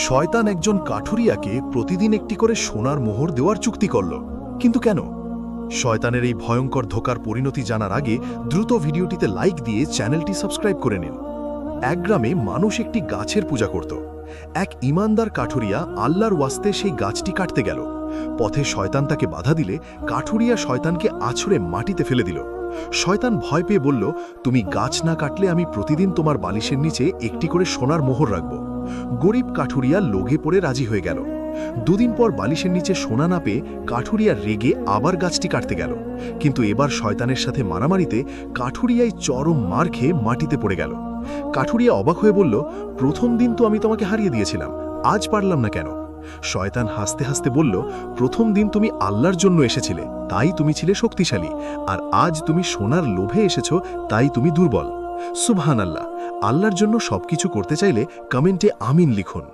শয়তান একজন কাঠুরিয়াকে প্রতিদিন একটি করে সোনার মোহর দেওয়ার চুক্তি করল, কিন্তু কেন? শয়তানের এই ভয়ঙ্কর ধোঁকার পরিণতি জানার আগে দ্রুত ভিডিওটিতে লাইক দিয়ে চ্যানেলটি সাবস্ক্রাইব করে নিন। এক গ্রামে মানুষ একটি গাছের পূজা করত। এক ইমানদার কাঠুরিয়া আল্লাহর ওয়াস্তে সেই গাছটি কাটতে গেল। পথে শয়তান তাকে বাধা দিলে কাঠুরিয়া শয়তানকে আছড়ে মাটিতে ফেলে দিল। শয়তান ভয় পেয়ে বলল, তুমি গাছ না কাটলে আমি প্রতিদিন তোমার বালিশের নিচে একটি করে সোনার মোহর রাখব। গরিব কাঠুরিয়া লোভে পড়ে রাজি হয়ে গেল। দুদিন পর বালিশের নিচে সোনা না পেয়ে কাঠুরিয়া রেগে আবার গাছটি কাটতে গেল, কিন্তু এবার শয়তানের সাথে মারামারিতে কাঠুরিয়ায় চরম মার খেয়ে মাটিতে পড়ে গেল। কাঠুরিয়া অবাক হয়ে বলল, প্রথম দিন তো আমি তোমাকে হারিয়ে দিয়েছিলাম, আজ পারলাম না কেন? শয়তান হাসতে হাসতে বলল, প্রথম দিন তুমি আল্লাহর জন্য এসেছিলে, তাই তুমি ছিলে শক্তিশালী, আর আজ তুমি সোনার লোভে এসেছো, তাই তুমি দুর্বল। সুবহানাল্লাহ। আল্লাহর জন্য সবকিছু করতে চাইলে কমেন্টে আমিন লিখুন।